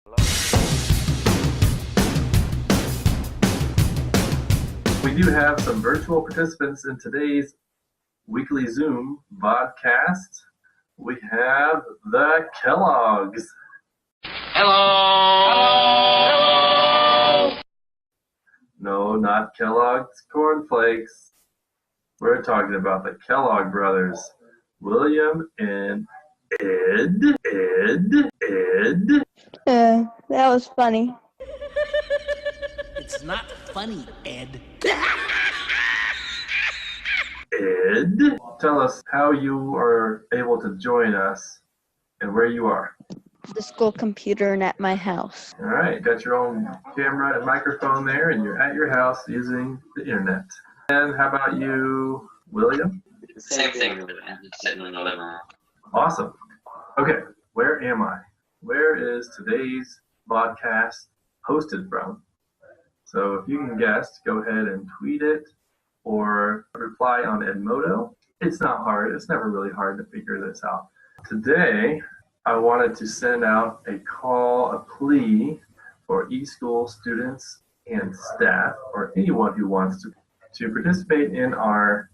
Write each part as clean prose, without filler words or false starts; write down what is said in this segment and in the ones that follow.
We do have some virtual participants in today's weekly Zoom vodcast. We have the Kellogg's. Hello! Hello! No, not Kellogg's Corn Flakes. We're talking about the Kellogg brothers, William and Ed. That was funny. It's not funny, Ed. Ed, tell us how you are able to join us and where you are. The school computer and at my house. All right, got your own camera and microphone there, and you're at your house using the internet. And how about you, William? Same thing, really. I'm just sitting in the living room. Awesome. Okay, where am I? Where is today's podcast hosted from? So if you can guess, go ahead and tweet it or reply on Edmodo. It's not hard. It's never really hard to figure this out. Today, I wanted to send out a call, a plea for eSchool students and staff, or anyone who wants to participate in our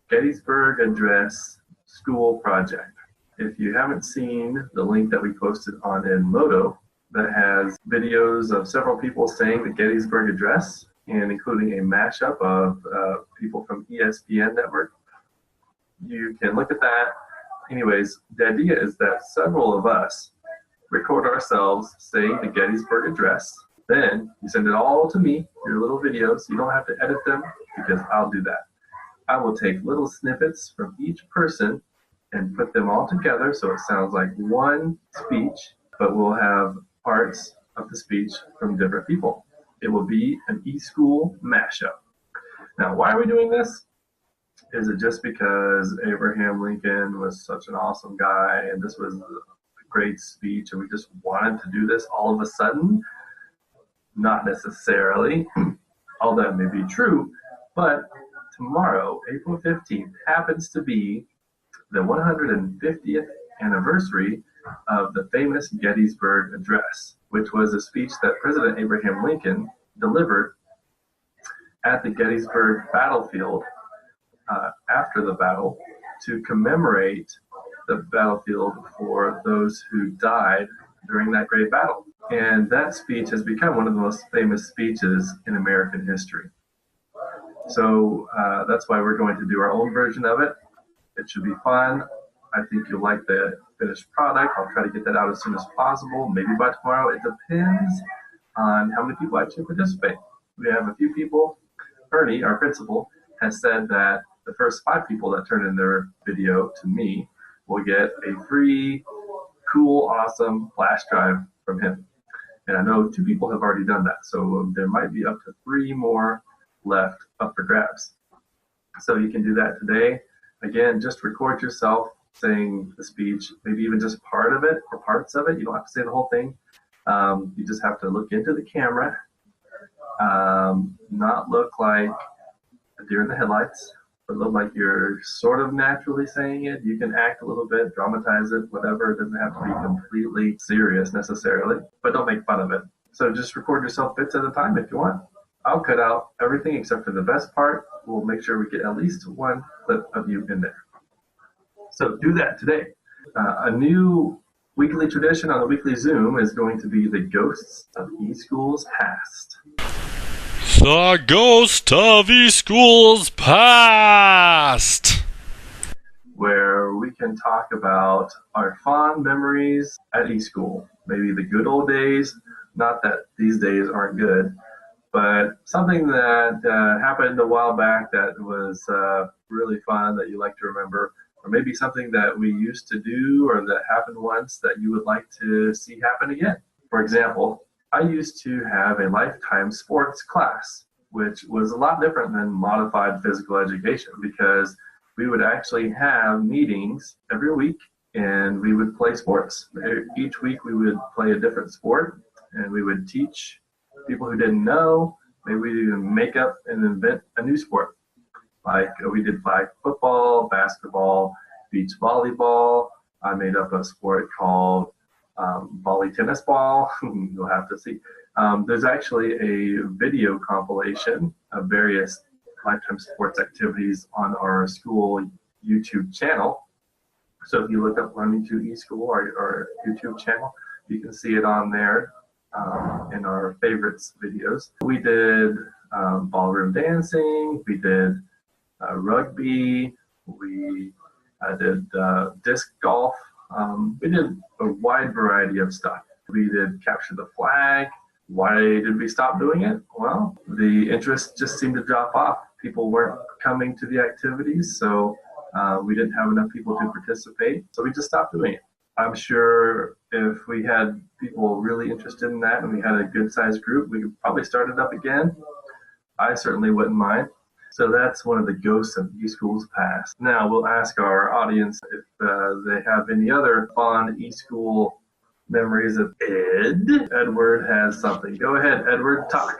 Gettysburg Address school project. If you haven't seen the link that we posted on Edmodo that has videos of several people saying the Gettysburg Address and including a mashup of people from ESPN network, you can look at that. Anyways, the idea is that several of us record ourselves saying the Gettysburg Address. Then you send it all to me, your little videos. You don't have to edit them because I'll do that. I will take little snippets from each person and put them all together so it sounds like one speech, but we'll have parts of the speech from different people. It will be an eSchool mashup. Now, why are we doing this? Is it just because Abraham Lincoln was such an awesome guy and this was a great speech and we just wanted to do this all of a sudden? Not necessarily. All that may be true, but tomorrow, April 15th, happens to be the 150th anniversary of the famous Gettysburg Address, which was a speech that President Abraham Lincoln delivered at the Gettysburg battlefield after the battle to commemorate the battlefield for those who died during that great battle. And that speech has become one of the most famous speeches in American history. So that's why we're going to do our own version of it. It should be fun. I think you'll like the finished product. I'll try to get that out as soon as possible, maybe by tomorrow. It depends on how many people actually participate. We have a few people. Ernie, our principal, has said that the first 5 people that turn in their video to me will get a free, cool, awesome flash drive from him. And I know 2 people have already done that, so there might be up to 3 more left up for grabs. So you can do that today. Again, just record yourself saying the speech, maybe even just part of it or parts of it. You don't have to say the whole thing. You just have to look into the camera, not look like a deer in the headlights, but look like you're sort of naturally saying it. You can act a little bit, dramatize it, whatever. It doesn't have to be completely serious necessarily, but don't make fun of it. So just record yourself bits at a time if you want. I'll cut out everything except for the best part. We'll make sure we get at least 1 clip of you in there. So do that today. A new weekly tradition on the weekly Zoom is going to be the Ghosts of eSchool's Past. The Ghost of eSchool's Past! Where we can talk about our fond memories at eSchool. Maybe the good old days, not that these days aren't good, but something that happened a while back that was really fun that you like to remember, or maybe something that we used to do or that happened once that you would like to see happen again. For example, I used to have a lifetime sports class, which was a lot different than modified physical education because we would actually have meetings every week and we would play sports. Each week we would play a different sport and we would teach people who didn't know. Maybe we'd even make up and invent a new sport. Like we did flag football, basketball, beach volleyball. I made up a sport called volley tennis ball. You'll have to see. There's actually a video compilation of various lifetime sports activities on our school YouTube channel. So if you look up Learning to eSchool, our YouTube channel, you can see it on there in our favorites videos. We did ballroom dancing, we did rugby, we did disc golf. We did a wide variety of stuff. We did capture the flag. Why did we stop doing it? Well, the interest just seemed to drop off. People weren't coming to the activities, so we didn't have enough people to participate, so we just stopped doing it. I'm sure if we had people really interested in that and we had a good-sized group, we could probably start it up again. I certainly wouldn't mind. So that's one of the ghosts of eSchool's past. Now we'll ask our audience if they have any other fond eSchool memories of Ed. Edward has something. Go ahead, Edward, talk.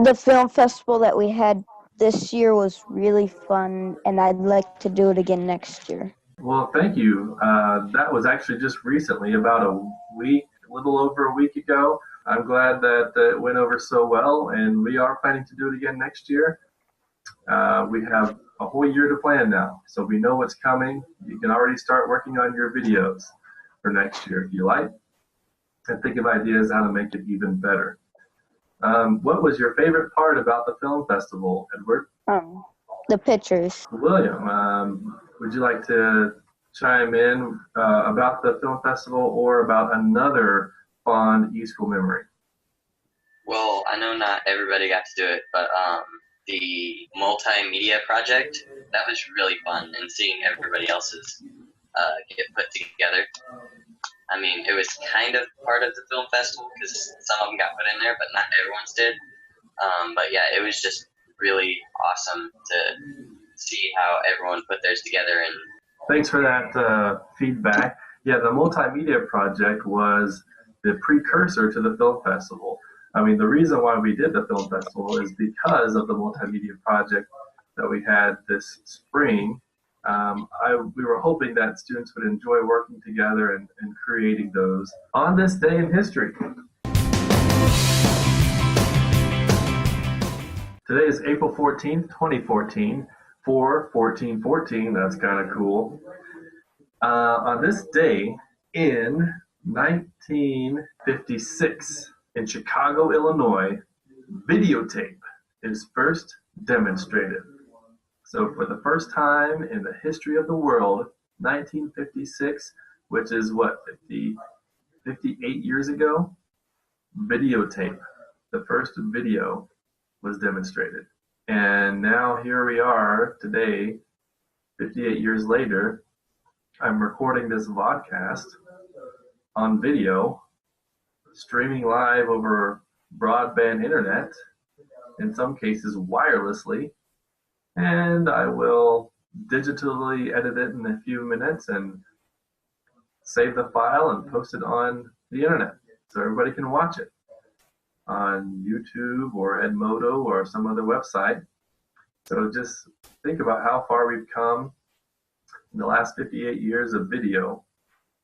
The film festival that we had this year was really fun, and I'd like to do it again next year. Well, thank you. That was actually just recently, about a little over a week ago. I'm glad that it went over so well, and we are planning to do it again next year. We have a whole year to plan now, so we know what's coming. You can already start working on your videos for next year if you like, and think of ideas how to make it even better. What was your favorite part about the film festival, Edward? The pictures. William, would you like to chime in about the film festival or about another fond eSchool memory? Well, I know not everybody got to do it, but the multimedia project, that was really fun, and seeing everybody else's get put together. I mean, it was kind of part of the film festival because some of them got put in there, but not everyone's did. But yeah, it was just really awesome to see how everyone put theirs together. And thanks for that feedback. Yeah, the multimedia project was the precursor to the film festival. I mean, the reason why we did the film festival is because of the multimedia project that we had this spring. We were hoping that students would enjoy working together and creating those on this day in history. Today is April 14th, 2014, 4/14/14. That's kind of cool. On this day in 1956, in Chicago, Illinois, videotape is first demonstrated. So for the first time in the history of the world, 1956, which is what, 58 years ago, videotape, the first video was demonstrated. And now here we are today, 58 years later. I'm recording this vodcast on video, streaming live over broadband internet, in some cases wirelessly, and I will digitally edit it in a few minutes and save the file and post it on the internet so everybody can watch it on YouTube or Edmodo or some other website. So just think about how far we've come in the last 58 years of video.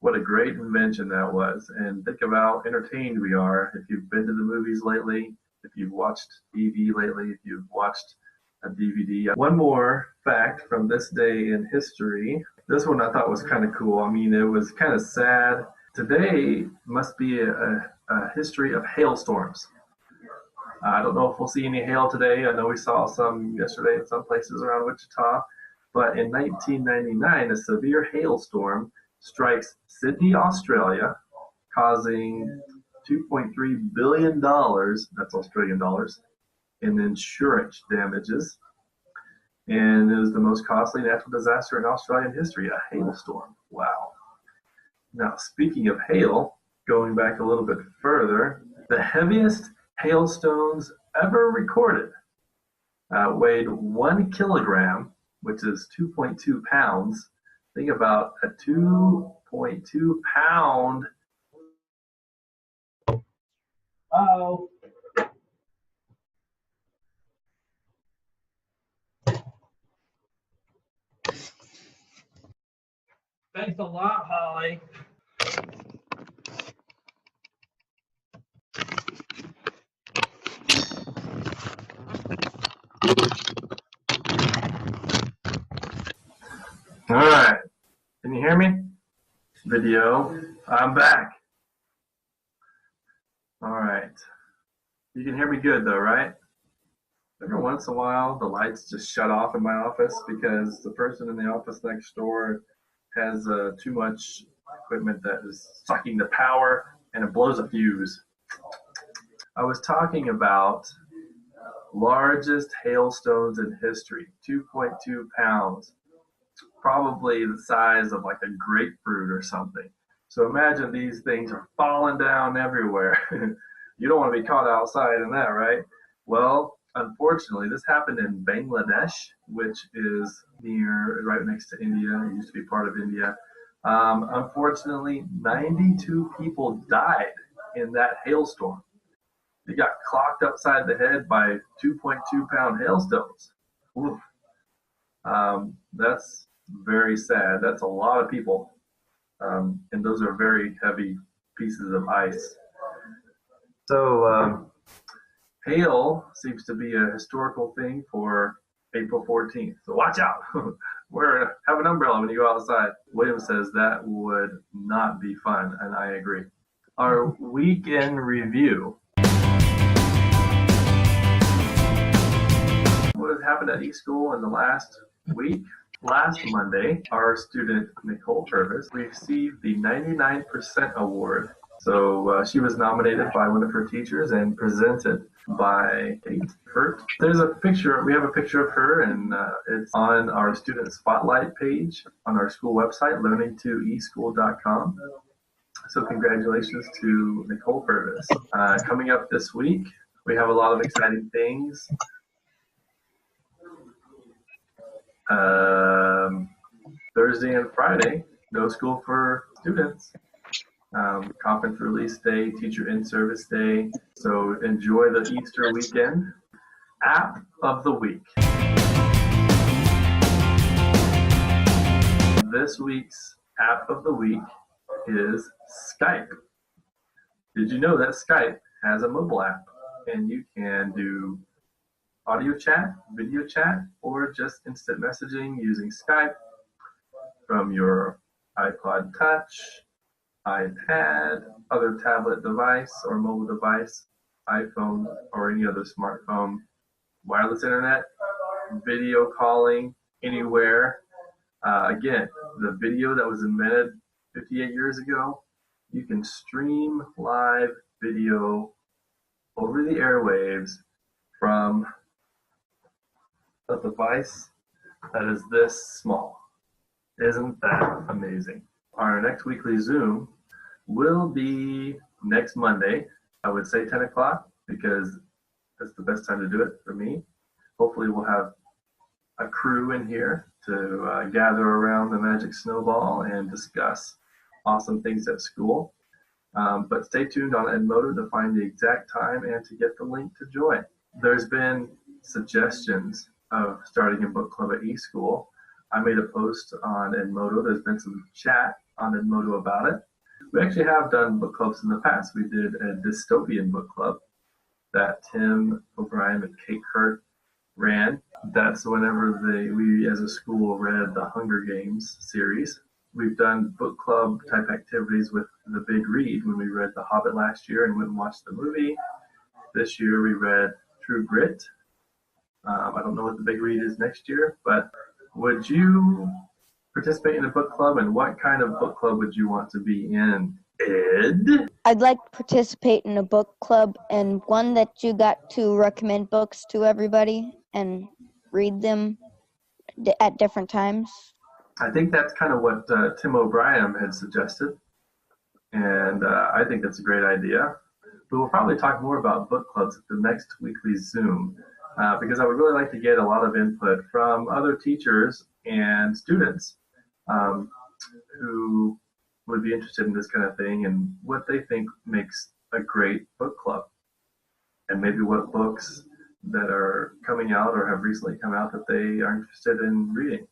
What a great invention that was. And think about how entertained we are if you've been to the movies lately, if you've watched TV lately, if you've watched a DVD. One more fact from this day in history. This one I thought was kind of cool. I mean, it was kind of sad. Today must be a history of hailstorms. I don't know if we'll see any hail today. I know we saw some yesterday in some places around Wichita. But in 1999, a severe hailstorm strikes Sydney, Australia, causing $2.3 billion, that's Australian dollars, in insurance damages. And it was the most costly natural disaster in Australian history, a hailstorm. Wow. Now, speaking of hail, going back a little bit further, the heaviest hailstones ever recorded weighed 1 kilogram, which is 2.2 pounds. Think about a 2.2 pound. Uh-oh. Thanks a lot, Holly. All right. Can you hear me? Video. I'm back. All right. You can hear me good though, right? Every once in a while, the lights just shut off in my office because the person in the office next door has too much equipment that is sucking the power and it blows a fuse. I was talking about largest hailstones in history, 2.2 pounds, probably the size of like a grapefruit or something. So imagine these things are falling down everywhere. You don't want to be caught outside in that, right? Well, unfortunately, this happened in Bangladesh, which is right next to India. It used to be part of India. Unfortunately, 92 people died in that hailstorm. They got clocked upside the head by 2.2 pound hailstones. Oof. That's very sad. That's a lot of people. And those are very heavy pieces of ice. So hail seems to be a historical thing for April 14th. So watch out. Have an umbrella when you go outside. William says that would not be fun, and I agree. Our weekend review. What has happened at eSchool in the last week? Last Monday, our student Nicole Purvis received the 99% award. So she was nominated by one of her teachers and presented by Kate Hurt. There's a picture, we have a picture of her, and it's on our student spotlight page on our school website, learning2eschool.com. So congratulations to Nicole Purvis. Coming up this week, we have a lot of exciting things. Thursday and Friday, no school for students. Conference release day, teacher in-service day. So enjoy the Easter weekend. App of the week. This week's app of the week is Skype. Did you know that Skype has a mobile app and you can do audio chat, video chat, or just instant messaging using Skype from your iPod Touch, iPad, other tablet device or mobile device, iPhone or any other smartphone, wireless internet, video calling anywhere. Again, the video that was invented 58 years ago, you can stream live video over the airwaves from a device that is this small. Isn't that amazing? Our next weekly Zoom will be next Monday. I would say 10 o'clock because that's the best time to do it for me. Hopefully we'll have a crew in here to gather around the magic snowball and discuss awesome things at school. But stay tuned on Edmodo to find the exact time and to get the link to join. There's been suggestions of starting a book club at eSchool. I made a post on Edmodo. There's been some chat on Edmodo about it. We actually have done book clubs in the past. We did a dystopian book club that Tim O'Brien and Kate Hurt ran. That's whenever we as a school read the Hunger Games series. We've done book club type activities with The Big Read when we read The Hobbit last year and went and watched the movie. This year we read True Grit. I don't know what The Big Read is next year, but would you participate in a book club, and what kind of book club would you want to be in, Ed? I'd like to participate in a book club and one that you got to recommend books to everybody and read them at different times. I think that's kind of what Tim O'Brien had suggested, and I think that's a great idea. But we'll probably talk more about book clubs at the next weekly Zoom, because I would really like to get a lot of input from other teachers and students who would be interested in this kind of thing and what they think makes a great book club, and maybe what books that are coming out or have recently come out that they are interested in reading.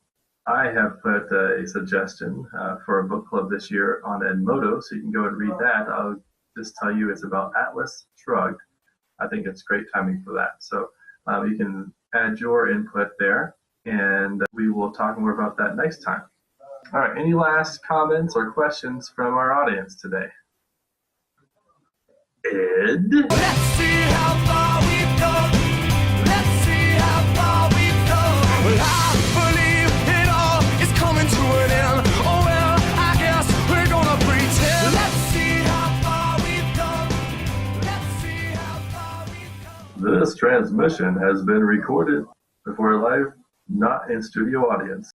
I have put a suggestion for a book club this year on Edmodo, so you can go and read that. I'll just tell you it's about Atlas Shrugged. I think it's great timing for that. So you can add your input there, and we will talk more about that next time. All right, any last comments or questions from our audience today? Ed? Let's see how far we've come. Let's see how far we've come. Well, I believe it all is coming to an end. Oh well, I guess we're gonna pretend. Let's see how far we've come. Let's see how far we've come. This transmission has been recorded before a live, not in studio audience.